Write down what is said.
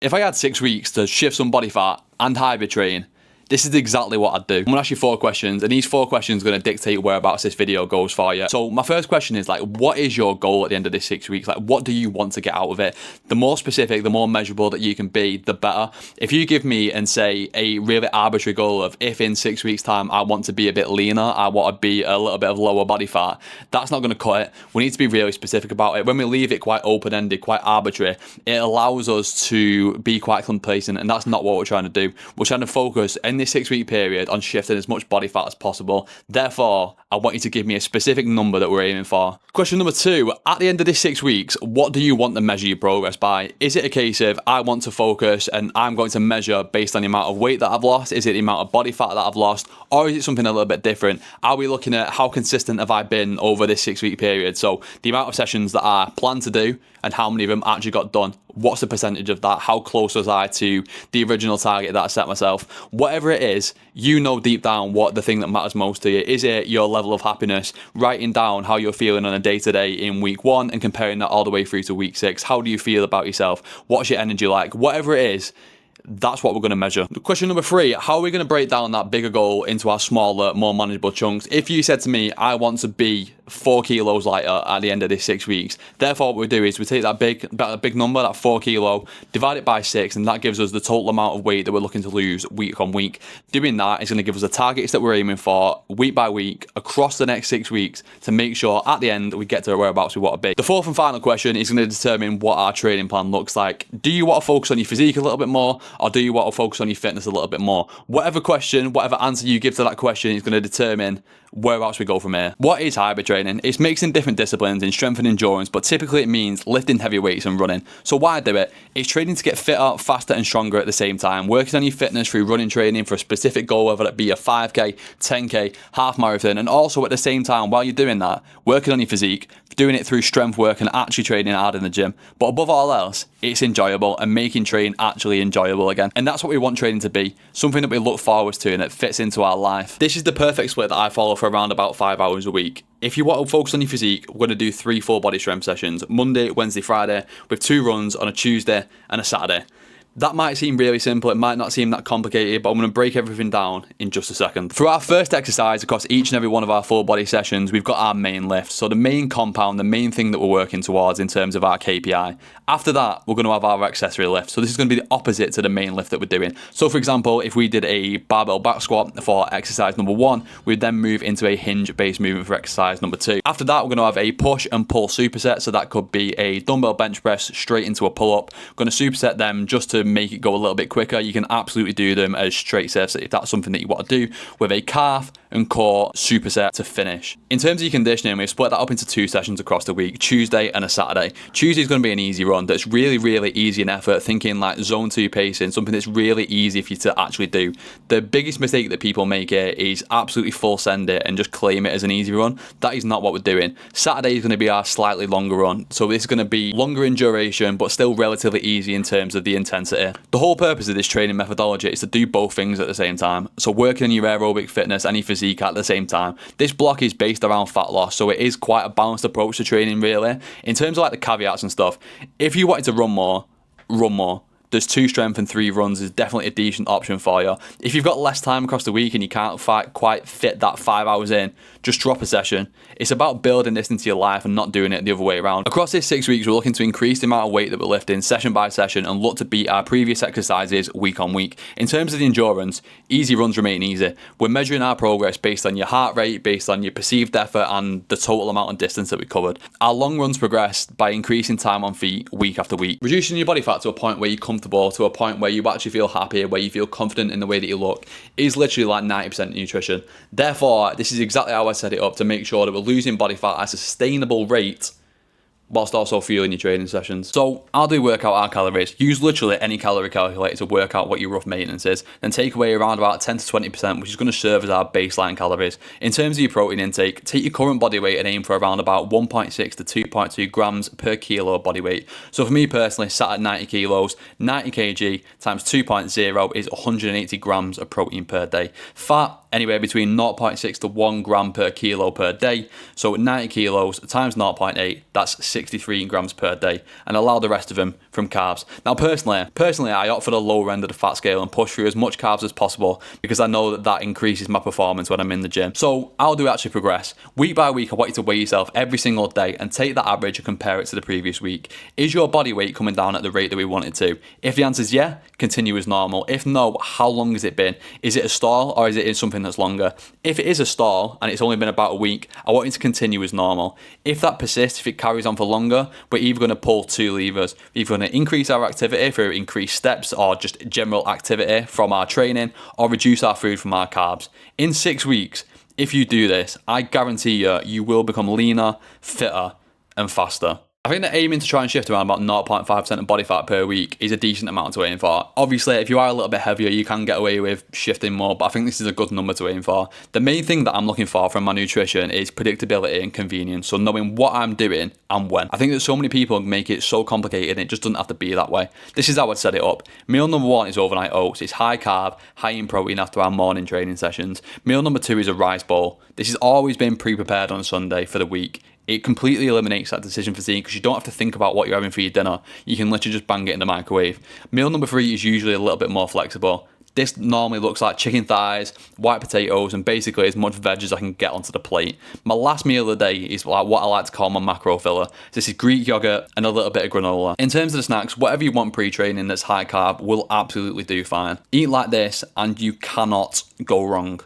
If I had 6 weeks to shift some body fat and hybrid train, this is exactly what I'd do. I'm gonna ask you 4 questions, and these 4 questions are gonna dictate whereabouts this video goes for you. So my first question is like, what is your goal at the end of this 6 weeks? Like, what do you want to get out of it? The more specific, the more measurable that you can be, the better. If you give me and say a really arbitrary goal of, if in 6 weeks time I want to be a bit leaner, I want to be a little bit of lower body fat, that's not gonna cut it. We need to be really specific about it. When we leave it quite open-ended, quite arbitrary, it allows us to be quite complacent, and that's not what we're trying to do. We're trying to focus in this 6 week period on shifting as much body fat as possible. Therefore, I want you to give me a specific number that we're aiming for. Question number 2, at the end of this 6 weeks, what do you want to measure your progress by? Is it a case of, I want to focus and I'm going to measure based on the amount of weight that I've lost? Is it the amount of body fat that I've lost? Or is it something a little bit different? Are we looking at how consistent have I been over this 6 week period? So the amount of sessions that I plan to do and how many of them actually got done. What's the percentage of that? How close was I to the original target that I set myself? Whatever it is, you know deep down what the thing that matters most to you. Is it your level of happiness? Writing down how you're feeling on a day-to-day in week 1 and comparing that all the way through to week 6. How do you feel about yourself? What's your energy like? Whatever it is, that's what we're going to measure. Question number 3, how are we going to break down that bigger goal into our smaller, more manageable chunks? If you said to me, I want to be 4 kilos lighter at the end of this 6 weeks, therefore what we do is we take that big number, that 4 kilo, divide it by 6, and that gives us the total amount of weight that we're looking to lose week on week. Doing that is going to give us the targets that we're aiming for week by week across the next 6 weeks to make sure at the end we get to whereabouts we want to be. The 4th and final question is going to determine what our training plan looks like. Do you want to focus on your physique a little bit more, or do you want to focus on your fitness a little bit more? Whatever question, whatever answer you give to that question is going to determine whereabouts we go from here. What is hybrid training? It's mixing different disciplines in strength and endurance, but typically it means lifting heavy weights and running. So why do it? It's training to get fitter, faster and stronger at the same time, working on your fitness through running training for a specific goal, whether it be a 5k, 10k, half marathon, and also at the same time, while you're doing that, working on your physique, doing it through strength work and actually training hard in the gym. But above all else, it's enjoyable and making training actually enjoyable again. And that's what we want training to be, something that we look forward to and that fits into our life. This is the perfect split that I follow for around about 5 hours a week. If you want to focus on your physique, we're going to do 3 full body strength sessions, Monday, Wednesday, Friday, with 2 runs on a Tuesday and a Saturday. That might seem really simple, it might not seem that complicated, but I'm going to break everything down in just a second. For our first exercise across each and every one of our full body sessions, we've got our main lift. So the main compound, the main thing that we're working towards in terms of our KPI. After that, we're going to have our accessory lift. So this is going to be the opposite to the main lift that we're doing. So for example, if we did a barbell back squat for exercise number 1, we'd then move into a hinge-based movement for exercise number 2. After that, we're going to have a push and pull superset. So that could be a dumbbell bench press straight into a pull-up. Going to superset them just to make it go a little bit quicker. You can absolutely do them as straight sets if that's something that you want to do, with a calf and core superset to finish. In terms of your conditioning, we've split that up into 2 sessions across the week, Tuesday and a Saturday. Tuesday is going to be an easy run that's really easy in effort, thinking like zone 2 pacing, something that's really easy for you to actually do. The biggest mistake that people make here is absolutely full send it and just claim it as an easy run. That is not what we're doing. Saturday is going to be our slightly longer run, so this is going to be longer in duration but still relatively easy in terms of the intensity. The whole purpose of this training methodology is to do both things at the same time, so working on your aerobic fitness and your physique at the same time. This block is based around fat loss, so it is quite a balanced approach to training really. In terms of like the caveats and stuff, if you wanted to run more, run more. There's 2 strength and 3 runs is definitely a decent option for you. If you've got less time across the week and you can't quite fit that 5 hours in, just drop a session. It's about building this into your life and not doing it the other way around. Across this 6 weeks, we're looking to increase the amount of weight that we're lifting session by session and look to beat our previous exercises week on week. In terms of the endurance, easy runs remain easy. We're measuring our progress based on your heart rate, based on your perceived effort and the total amount of distance that we covered. Our long runs progressed by increasing time on feet week after week. Reducing your body fat to a point where you're comfortable, to a point where you actually feel happy, where you feel confident in the way that you look, is literally like 90% nutrition. Therefore, this is exactly how I set it up to make sure that we're losing body fat at a sustainable rate whilst also fueling your training sessions. So how do we work out our calories? Use literally any calorie calculator to work out what your rough maintenance is, then take away around about 10 to 20%, which is going to serve as our baseline calories. In terms of your protein intake, take your current body weight and aim for around about 1.6 to 2.2 grams per kilo body weight. So for me personally, sat at 90 kilos, 90 kg times 2.0 is 180 grams of protein per day. Fat, anywhere between 0.6 to 1 gram per kilo per day. So 90 kilos times 0.8, that's 63 grams per day, and allow the rest of them from carbs. Now personally, I opt for the lower end of the fat scale and push through as much carbs as possible because I know that that increases my performance when I'm in the gym. So how do we actually progress? Week by week, I want you to weigh yourself every single day and take that average and compare it to the previous week. Is your body weight coming down at the rate that we want it to? If the answer is yeah, continue as normal. If no, how long has it been? Is it a stall or is it in something that's longer? If it is a stall and it's only been about a week, I want you to continue as normal. If that persists, if it carries on for longer, we're either going to pull two levers. We're either going to increase our activity through increased steps or just general activity from our training, or reduce our food from our carbs. In 6 weeks, if you do this, I guarantee you will become leaner, fitter, and faster. I think that aiming to try and shift around about 0.5% of body fat per week is a decent amount to aim for. Obviously, if you are a little bit heavier, you can get away with shifting more, but I think this is a good number to aim for. The main thing that I'm looking for from my nutrition is predictability and convenience, so knowing what I'm doing and when. I think that so many people make it so complicated and it just doesn't have to be that way. This is how I'd set it up. Meal number 1 is overnight oats. It's high carb, high in protein after our morning training sessions. Meal number 2 is a rice bowl. This has always been pre-prepared on a Sunday for the week. It completely eliminates that decision fatigue because you don't have to think about what you're having for your dinner. You can literally just bang it in the microwave. Meal number 3 is usually a little bit more flexible. This normally looks like chicken thighs, white potatoes, and basically as much veg as I can get onto the plate. My last meal of the day is like what I like to call my macro filler. This is Greek yogurt and a little bit of granola. In terms of the snacks, whatever you want pre-training that's high carb will absolutely do fine. Eat like this and you cannot go wrong.